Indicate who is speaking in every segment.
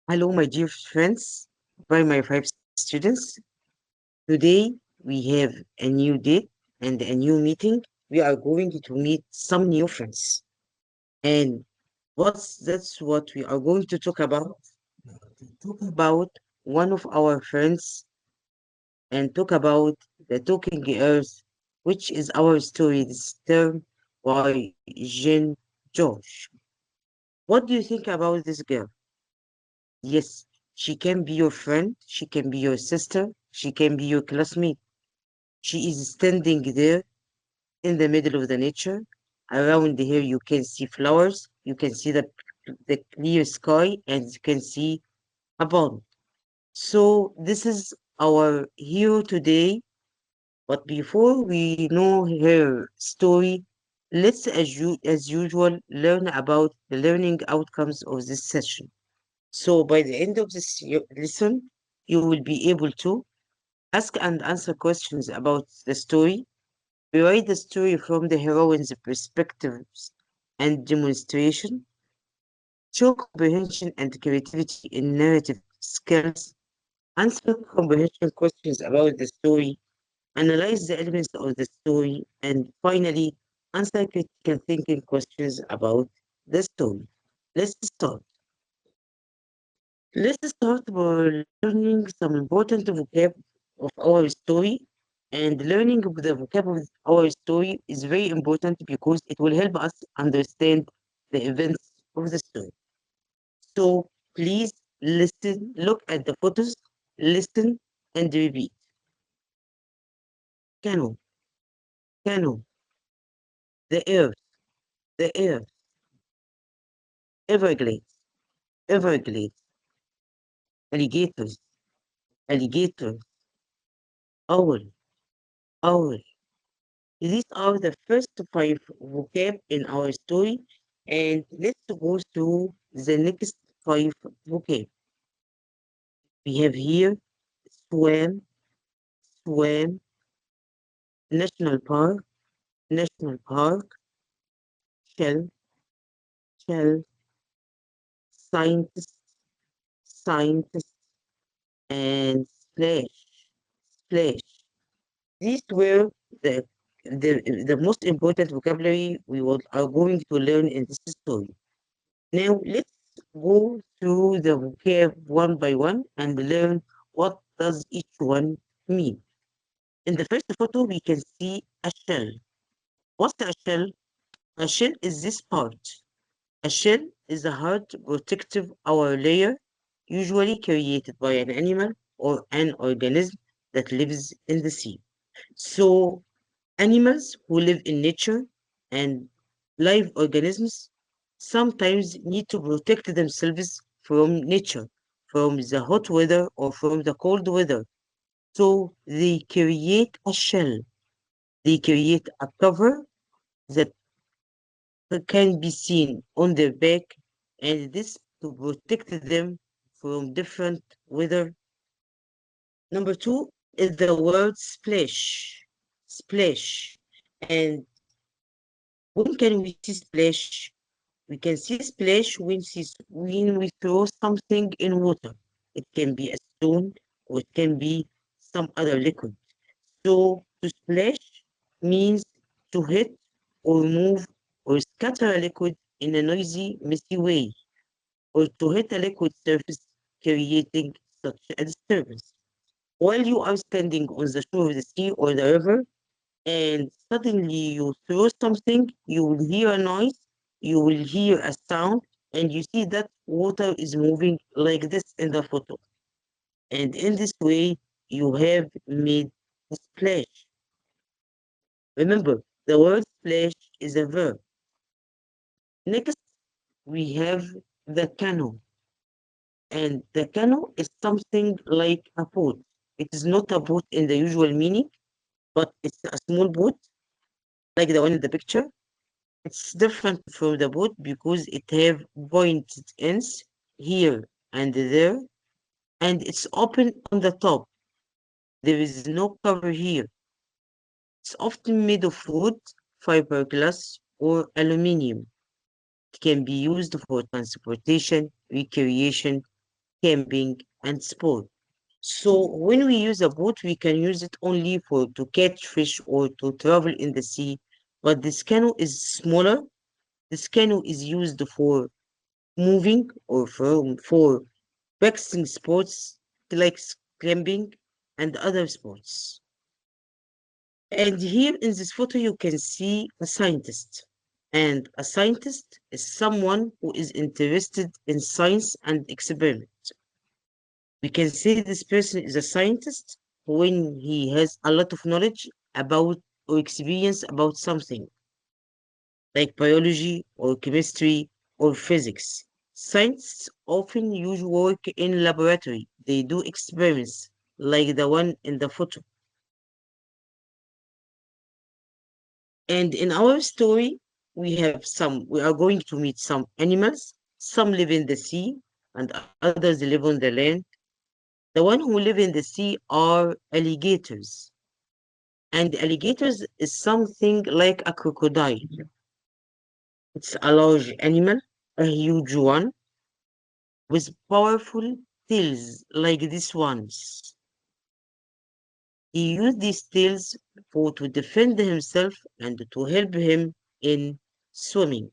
Speaker 1: Hello, my dear friends, by my five students. Today we have a new date and a new meeting. We are going to meet some new friends. And that's what we are going to talk about. Talk about one of our friends and talk about the talking earth, which is our story this term by Jean George. What do you think about this girl? Yes, she can be your friend, she can be your sister, she can be your classmate. She is standing there in the middle of the nature. Around here, you can see flowers, you can see the clear sky, and you can see a pond. So, this is our hero today. But before we know her story, let's, as usual, learn about the learning outcomes of this session. So by the end of this lesson, you will be able to ask and answer questions about the story, rewrite the story from the heroine's perspectives and demonstration, show comprehension and creativity in narrative skills, answer comprehension questions about the story, analyze the elements of the story, and finally, answer critical thinking questions about the story. Let's start. Let's start by learning some important vocab of our story. And learning of the vocab of our story is very important because it will help us understand the events of the story. So please listen, look at the photos, listen, and repeat. Canoe, canoe, the earth, the earth, Everglades, Everglades, alligators, alligator, owl, owl. These are the first five vocab in our story, and let's go through the next five vocab. We have here swam, swam, national park, national park, shell, shell, scientist, scientist, and splash, splash. These were the the most important vocabulary are going to learn in this story. Now let's go through the vocab one by one and learn what does each one mean. In the first photo, we can see a shell. What's a shell? A shell is this part. A shell is a hard protective outer layer, usually created by an animal or an organism that lives in the sea. So animals who live in nature and live organisms sometimes need to protect themselves from nature, from the hot weather or from the cold weather. So they create a shell, they create a cover that can be seen on their back, and this to protect them from different weather. Number two is the word splash. Splash. And when can we see splash? We can see splash when we throw something in water. It can be a stone or it can be some other liquid. So to splash means to hit or move or scatter a liquid in a noisy, messy way, or to hit a liquid surface creating such a disturbance. While you are standing on the shore of the sea or the river, and suddenly you throw something, you will hear a noise, you will hear a sound, and you see that water is moving like this in the photo. And in this way, you have made a splash. Remember, the word splash is a verb. Next, we have the canoe. And the canoe is something like a boat. It is not a boat in the usual meaning, but it's a small boat, like the one in the picture. It's different from the boat because it have pointed ends here and there, and it's open on the top. There is no cover here. It's often made of wood, fiberglass, or aluminium. It can be used for transportation, recreation, camping, and sport. So when we use a boat, we can use it only for to catch fish or to travel in the sea. But this canoe is smaller. This canoe is used for moving or for practicing sports like climbing and other sports. And here in this photo, you can see a scientist. And a scientist is someone who is interested in science and experiment. We can say this person is a scientist when he has a lot of knowledge about or experience about something like biology or chemistry or physics. Scientists often use work in laboratory. They do experiments like the one in the photo. And in our story, we are going to meet some animals. Some live in the sea and others live on the land. The one who live in the sea are alligators. And alligators is something like a crocodile. It's a large animal, a huge one, with powerful tails like this one's. He used these tails for to defend himself and to help him in swimming.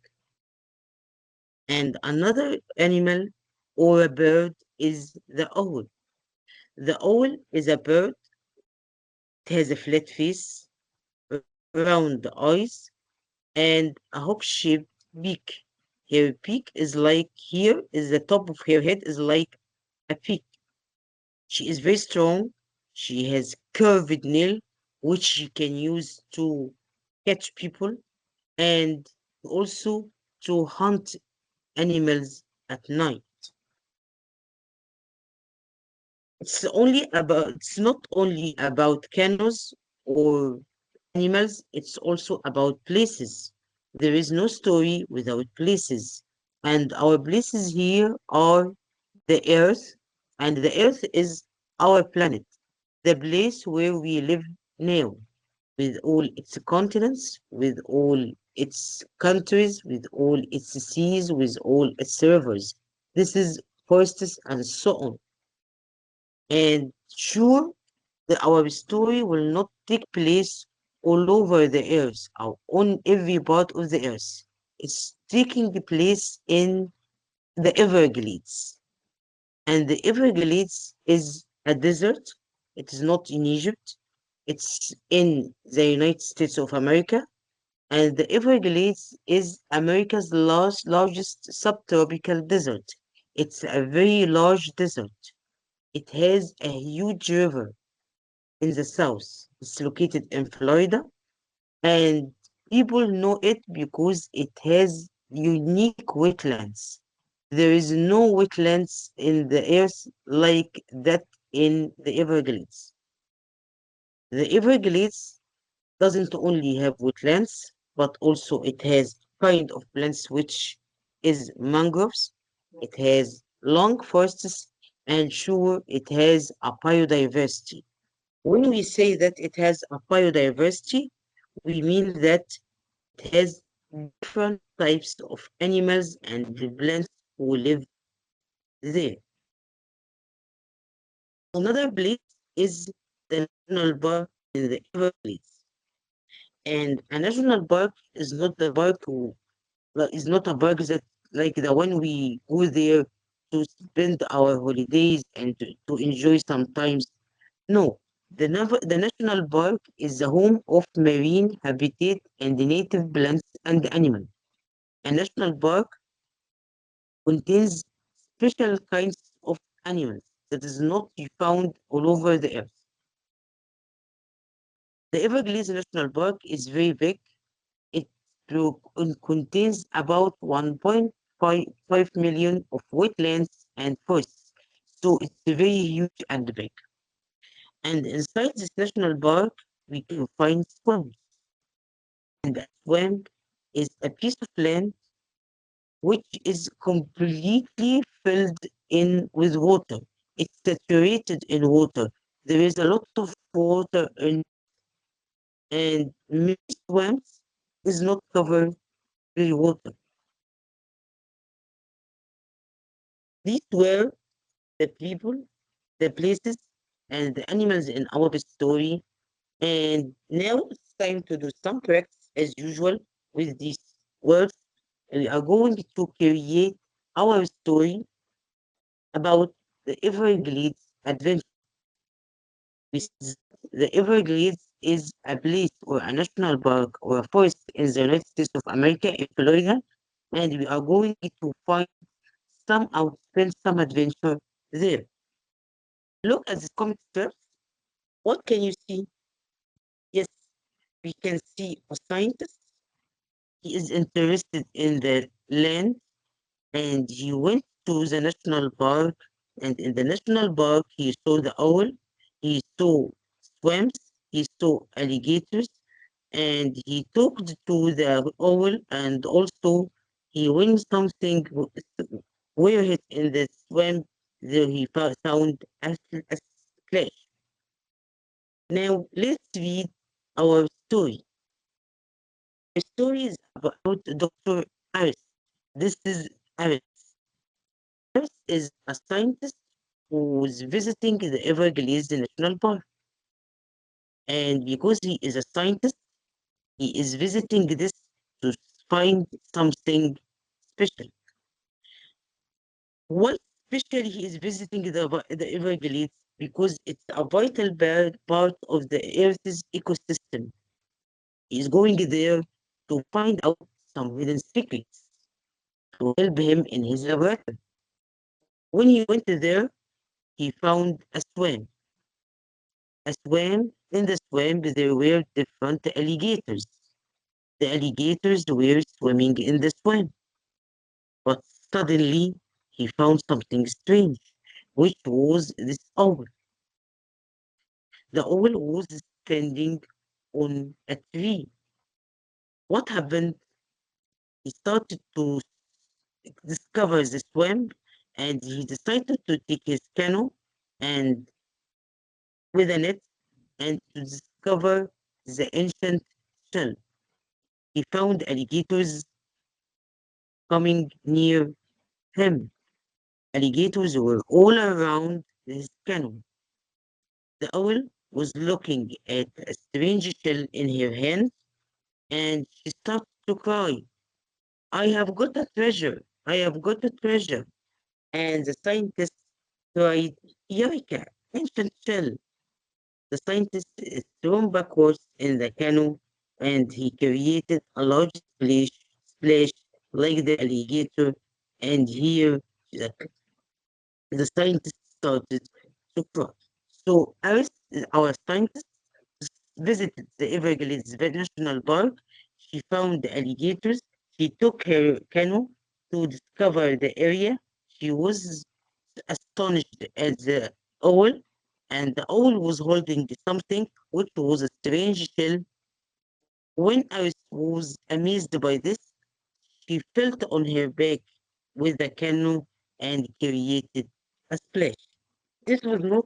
Speaker 1: And another animal or a bird is the owl. The owl is a bird. It has a flat face, round eyes, and a hook-shaped beak. Her beak is like here is the top of her head is like a peak. She is very strong. She has curved nail, which she can use to catch people and also to hunt animals at night. It's not only about canoes or animals, it's also about places. There is no story without places. And our places here are the earth, and the earth is our planet, the place where we live now, with all its continents, with all its countries, with all its seas, with all its rivers. This is forests and so on. And sure, our story will not take place all over the earth or on every part of the earth. It's taking place in the Everglades. And the Everglades is a desert. It is not in Egypt. It's in the United States of America. And the Everglades is America's largest subtropical desert. It's a very large desert. It has a huge river in the south. It's located in Florida, and people know it because it has unique wetlands. There is no wetlands in the earth like that in the Everglades. The Everglades doesn't only have wetlands, but also it has kind of plants which is mangroves. It has long forests, and sure, it has a biodiversity. When we say that it has a biodiversity, we mean that it has different types of animals and the plants who live there. Another place is the national park in the Everglades. And a national park is not the park who is not a park that like the one we go there to spend our holidays and to enjoy sometimes. No, the national park is the home of marine habitat and the native plants and animals. A national park contains special kinds of animals that is not found all over the earth. The Everglades National Park is very big. It contains about 1.5 million of wetlands and forests. So it's very huge and big. And inside this national park, we can find swamps. And a swamp is a piece of land which is completely filled in with water. It's saturated in water. There is a lot of water in, and many swamps is not covered with water. These were the people, the places, and the animals in our story. And now it's time to do some practice as usual with these words. We are going to create our story about the Everglades adventure. The Everglades is a place or a national park or a forest in the United States of America in Florida, and we are going to find some out spend some adventure there. Look at this comic strip. What can you see? Yes, we can see a scientist. He is interested in the land and he went to the national park. And in the national park, he saw the owl, he saw swamps, he saw alligators, and he talked to the owl. And also, he went something where it in the swamp. There he found a splash. Now let's read our story. The story is about Dr. Aris. This is Aris. Aris is a scientist who's visiting the Everglades National Park. And because he is a scientist, he is visiting this to find something special. Why special he is visiting the Everglades? Because it's a vital part of the Earth's ecosystem. He is going there to find out some hidden secrets to help him in his laboratory. When he went there, he found a swamp. A swamp. In the swamp, there were different alligators. The alligators were swimming in the swamp. But suddenly, he found something strange, which was this owl. The owl was standing on a tree. What happened? He started to discover the swamp and he decided to take his canoe and with a net and to discover the ancient shell. He found alligators coming near him. Alligators were all around his canoe. The owl was looking at a strange shell in her hand and she started to cry. I have got a treasure. I have got a treasure. And the scientist cried, Eureka, ancient shell. The scientist is thrown backwards in the canoe and he created a large splash like the alligator. And here the, the scientist started to cry. So our scientist visited the Everglades National Park. She found the alligators. She took her canoe to discover the area. She was astonished at the owl, and the owl was holding something which was a strange shell. When Iris was amazed by this, she felt on her back with the canoe and created a splash. This was not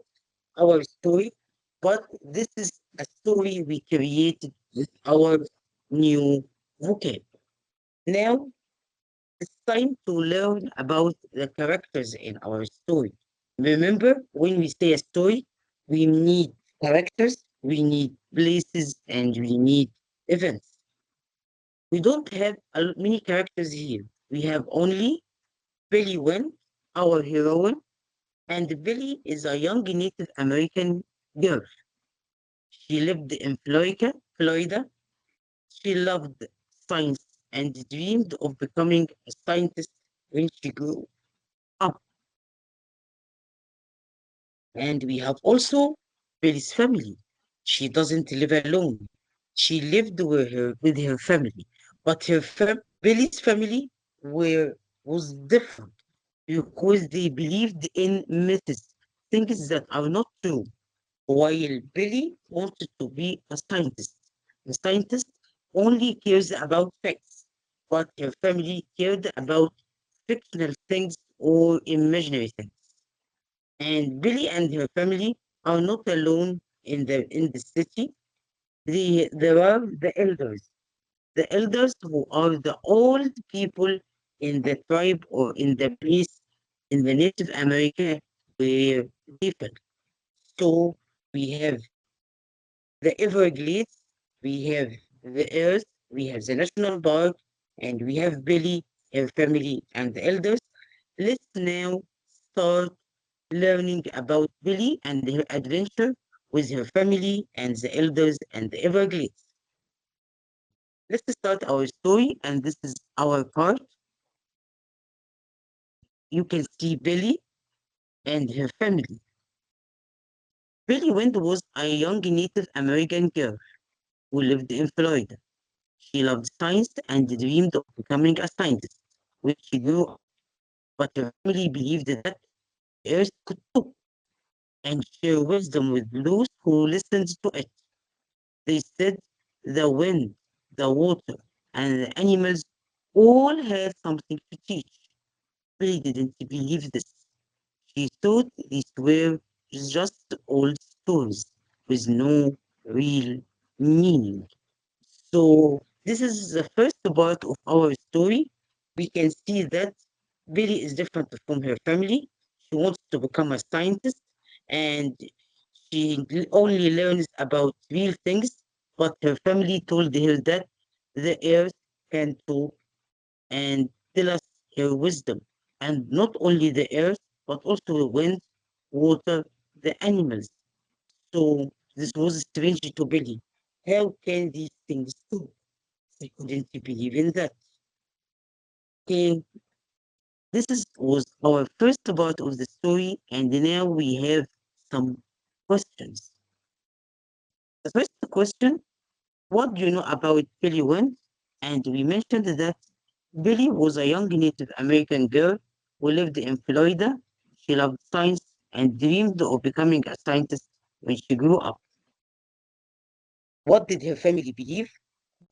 Speaker 1: our story, but this is a story we created with our new vocab. Now it's time to learn about the characters in our story. Remember, when we say a story, we need characters, we need places, and we need events. We don't have many characters here. We have only Billy Wynn, our heroine, and Billy is a young Native American girl. She lived in Florida. She loved science and dreamed of becoming a scientist when she grew up. And we have also Billy's family. She doesn't live alone. She lived with her family. But Billy's family was different because they believed in myths, things that are not true. While Billy wanted to be a scientist. A scientist only cares about facts, but her family cared about fictional things or imaginary things. And Billy and her family are not alone in the city. There are the elders who are the old people in the tribe or in the place in the Native America. where they fell. So we have the Everglades, we have the Earth, we have the National Park, and we have Billy, her family, and the elders. Let's now start learning about Billy and her adventure with her family and the elders and the Everglades. Let's start our story, and this is our part. You can see Billy and her family. Billy Wind was a young Native American girl who lived in Florida. She loved science and dreamed of becoming a scientist when she grew up, but her family believed that the earth could talk and share wisdom with those who listened to it. They said the wind, the water, and the animals all had something to teach. Billy didn't believe this. She thought these were just old stories with no real meaning. So this is the first part of our story. We can see that Billy is different from her family. She wants to become a scientist and only learns about real things, but her family told her that the earth can talk and tell us her wisdom. And not only the earth, but also the wind, water, the animals. So this was strange to Billy. How can these things talk? I couldn't believe in that. Okay, was our first part of the story, and now we have some questions. The first question, what do you know about Billy Wynn? And we mentioned that Billy was a young Native American girl who lived in Florida. She loved science and dreamed of becoming a scientist when she grew up. What did her family believe?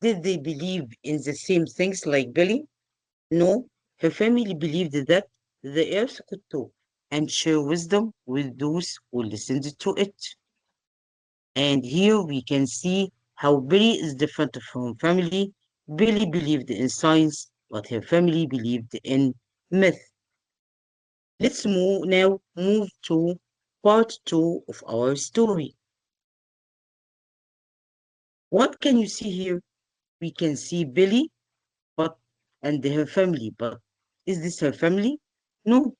Speaker 1: Did they believe in the same things like Billy? No, her family believed that the earth could talk and share wisdom with those who listened to it. And here we can see how Billy is different from family. Billy believed in science, but her family believed in myth. Let's move to part two of our story. What can you see here? We can see Billy, but and her family, but is this her family? No.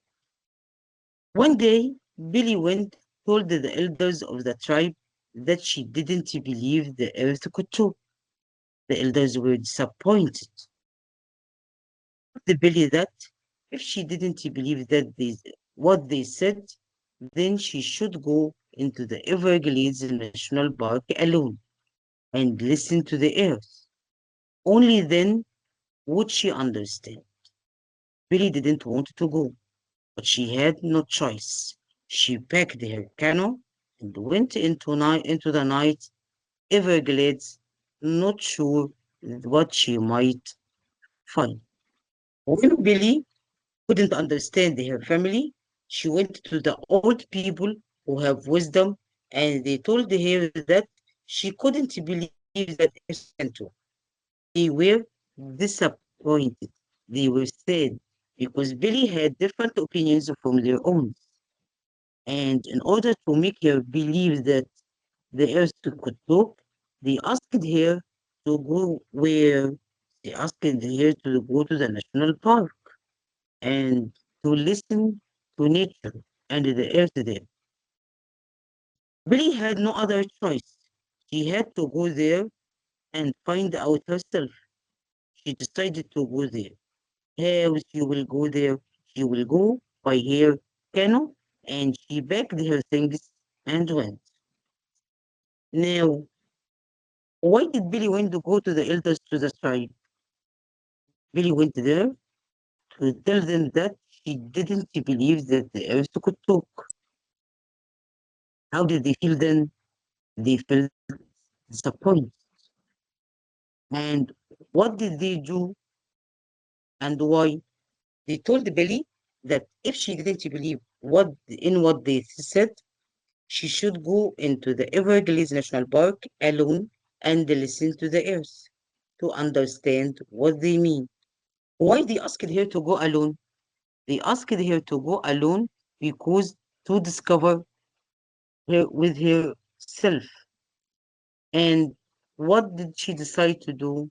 Speaker 1: One day, Billy went told the elders of the tribe that she didn't believe the earth could talk. The elders were disappointed. They believed that if she didn't believe what they said, then she should go into the Everglades National Park alone and listen to the earth. Only then would she understand. Billy didn't want to go, but she had no choice. She packed her canoe and went into the night Everglades, not sure what she might find. When Billy couldn't understand her family, she went to the old people who have wisdom, and they told her that she couldn't believe that Earth can talk. They were disappointed. They were sad because Billy had different opinions from their own. And in order to make her believe that the Earth could talk, they asked her to go where they asked her to go to the national park and to listen to nature and the earth there. Billy had no other choice. She had to go there and find out herself. She decided to go there. How she will go there? She will go by her canoe, and she packed her things and went. Now, why did Billy want to go to the elders to the tribe? Billy went there to tell them that she didn't believe that the earth could talk. How did they feel then? They felt disappointed. And what did they do and why? They told Billy that if she didn't believe what they said, she should go into the Everglades National Park alone and listen to the earth to understand what they mean. Why they asked her to go alone? They asked her to go alone because to discover her with herself. And what did she decide to do?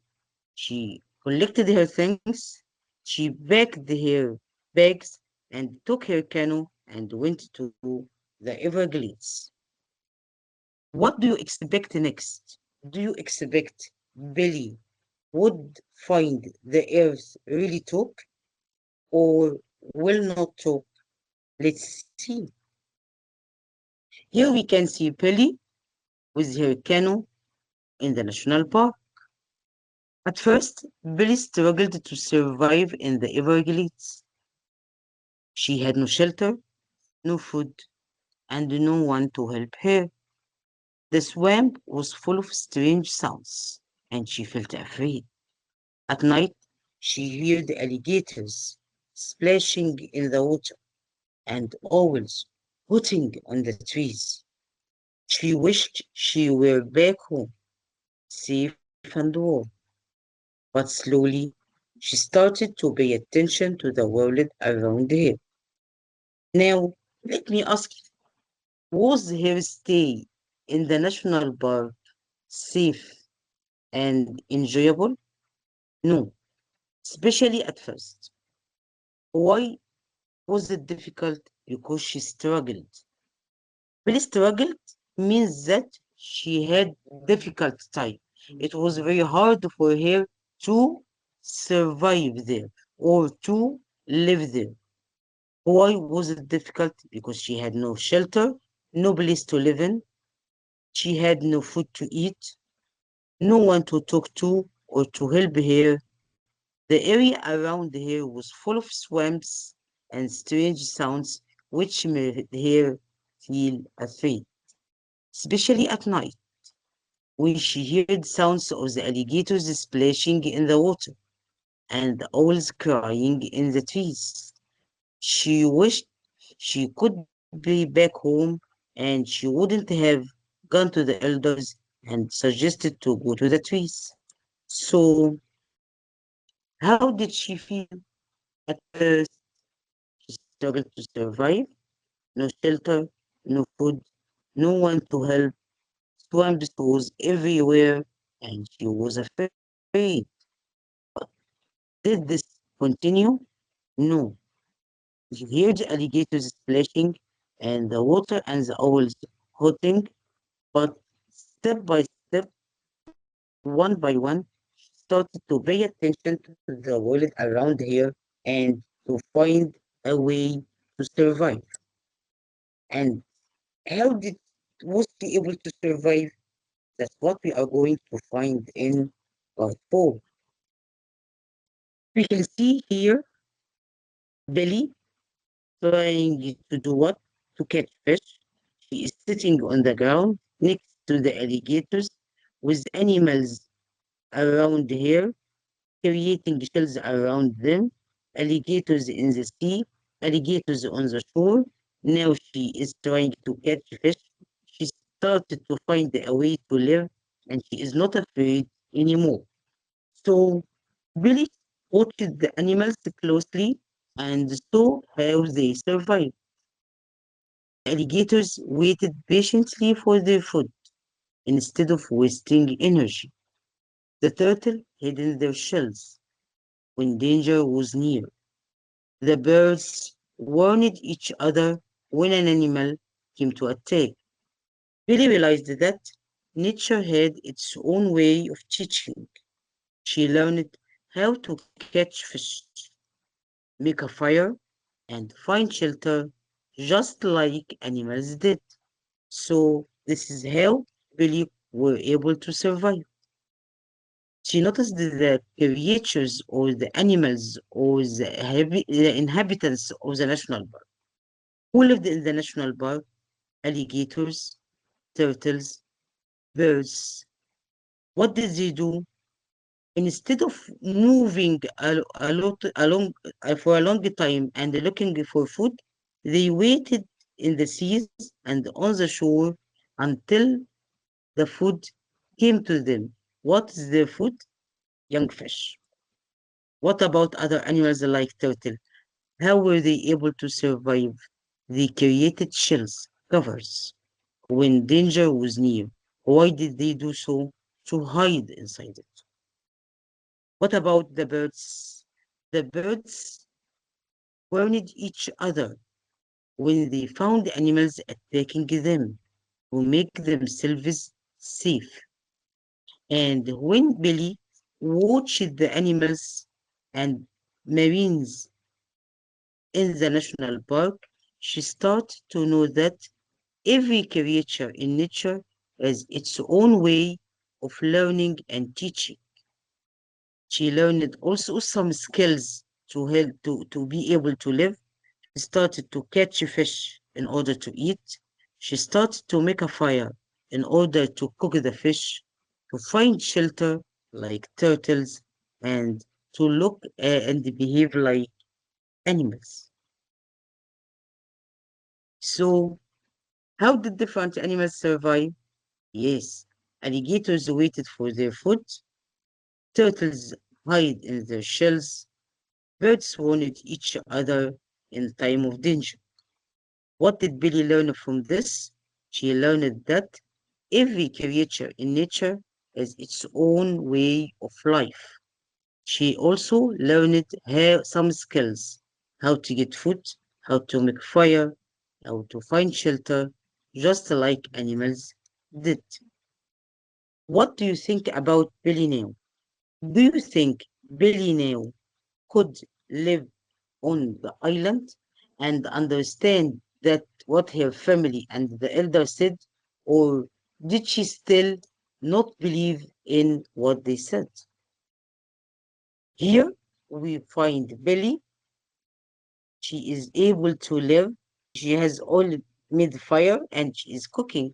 Speaker 1: She collected her things, she packed her bags, and took her canoe and went to the Everglades. What do you expect next? Do you expect Billy would find the earth really talk or will not talk? Let's see. Here we can see Billy with her canoe in the national park. At first, Billy struggled to survive in the Everglades. She had no shelter, no food, and no one to help her. The swamp was full of strange sounds, and she felt afraid. At night, she heard alligators splashing in the water and owls hooting on the trees. She wished she were back home, safe and warm. But slowly, she started to pay attention to the world around her. Now, let me ask you, was her stay in the national park safe and enjoyable? No, especially at first. Why was it difficult? Because she struggled. Really struggled means that she had difficult time. It was very hard for her to survive there or to live there. Why was it difficult? Because she had no shelter, no place to live in, she had no food to eat, no one to talk to or to help her. The area around her was full of swamps and strange sounds which made her feel afraid, especially at night when she heard sounds of the alligators splashing in the water and the owls crying in the trees. She wished she could be back home and she wouldn't have gone to the elders and suggested to go to the trees. So, how did she feel? At first, she struggled to survive. No shelter, no food, no one to help. Swamps was everywhere, and she was afraid. Did this continue? No. You hear the alligators splashing, and the water and the owls hooting, but step by step, one by one, she started to pay attention to the world around her and to find a way to survive. And how did was she able to survive? That's what we are going to find in part 4. We can see here Billy trying to do what? To catch fish. She is sitting on the ground next to the alligators with animals around her, creating shells around them, alligators in the sea, alligators on the shore. Now she is trying to catch fish. She started to find a way to live and she is not afraid anymore. So Billy watched the animals closely and saw how they survived. Alligators waited patiently for their food instead of wasting energy. The turtle hid in their shells when danger was near. The birds warned each other when an animal came to attack. Billy realized that nature had its own way of teaching. She learned how to catch fish, make a fire, and find shelter just like animals did. So this is how Billy were able to survive. She noticed the creatures or the animals or the inhabitants of the national park who lived in the national park, alligators, turtles, birds. What did they do? Instead of moving a lot along for a long time and looking for food, they waited in the seas and on the shore until the food came to them. What is their food? Young fish. What about other animals like turtle? How were they able to survive? They created shells, covers, when danger was near. Why did they do so? To hide inside it. What about the birds? The birds warned each other when they found animals attacking them to make themselves safe. And when Billy watched the animals and marines in the national park, she started to know that every creature in nature has its own way of learning and teaching. She learned also some skills to help to be able to live. She started to catch fish in order to eat. She started to make a fire in order to cook the fish, to find shelter like turtles, and to look and behave like animals. So, how did different animals survive? Yes, alligators waited for their food, turtles hide in their shells, birds warned each other in time of danger. What did Billy learn from this? She learned that every creature in nature has its own way of life. She also learned some skills, how to get food, how to make fire, how to find shelter, just like animals did. What do you think about Billy now? Do you think Billy now could live on the island and understand that what her family and the elder said, or did she still not believe in what they said? Here we find Billy. She is able to live. She has all made fire and she is cooking.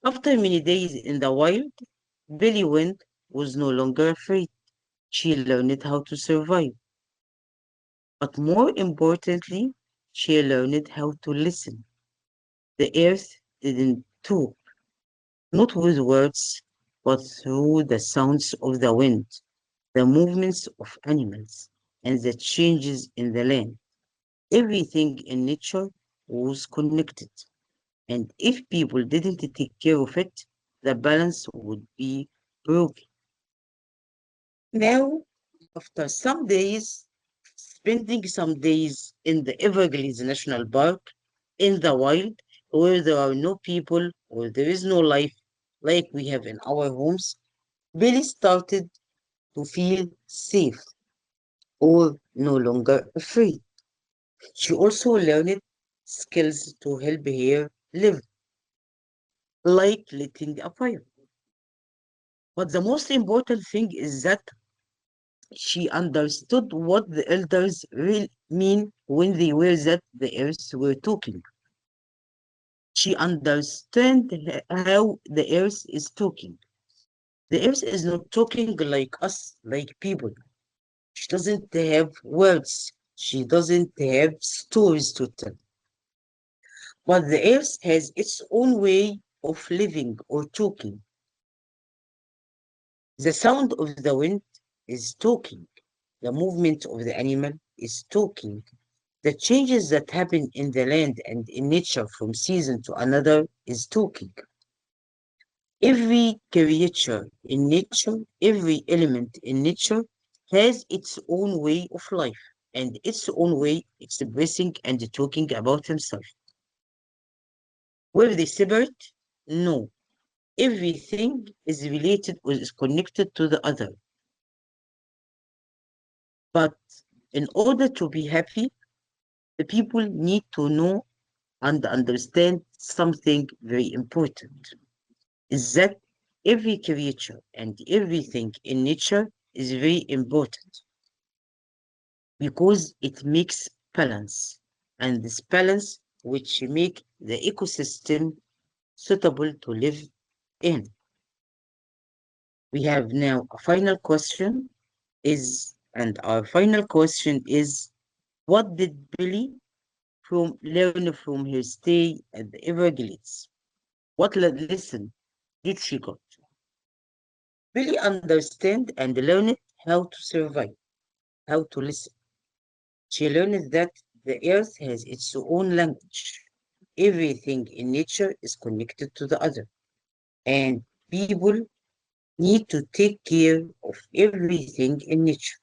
Speaker 1: After many days in the wild, Billy Wind was no longer afraid. She learned how to survive. But more importantly, she learned how to listen. The earth didn't talk, not with words, but through the sounds of the wind, the movements of animals, and the changes in the land. Everything in nature was connected, and if people didn't take care of it, the balance would be broken. Now, after some days, spending some days in the Everglades National Park, in the wild, where there are no people or there is no life like we have in our homes, Billy started to feel safe or no longer afraid. She also learned skills to help her live, like lighting a fire. But the most important thing is that she understood what the elders really mean when they were that the earth were talking. She understood how the earth is talking. The earth is not talking like us, like people. She doesn't have words. She doesn't have stories to tell. But the earth has its own way of living or talking. The sound of the wind is talking. The movement of the animal is talking. The changes that happen in the land and in nature from season to another is talking. Every creature in nature, every element in nature has its own way of life and its own way expressing and talking about himself. Were they separate? No. Everything is related or is connected to the other. But in order to be happy, the people need to know and understand something very important is that every creature and everything in nature is very important because it makes balance, and this balance which make the ecosystem suitable to live in. We have now a final question and our final question is, what did Billy learn from her stay at the Everglades? What lesson did she got? Billy understand and learned how to survive, how to listen. She learned that The earth has its own language. Everything in nature is connected to the other. And people need to take care of everything in nature.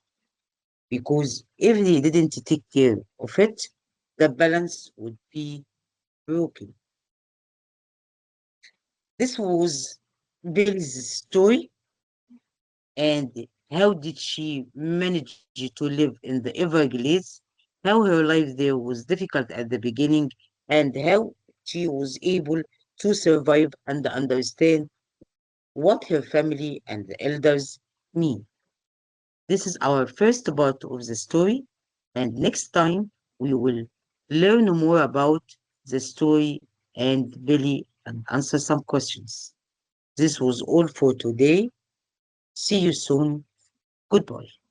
Speaker 1: Because if they didn't take care of it, the balance would be broken. This was Billy's story. And how did she manage to live in the Everglades? How her life there was difficult at the beginning, and how she was able to survive and understand what her family and the elders mean. This is our first part of the story, and next time we will learn more about the story and Billy and answer some questions. This was all for today. See you soon. Goodbye.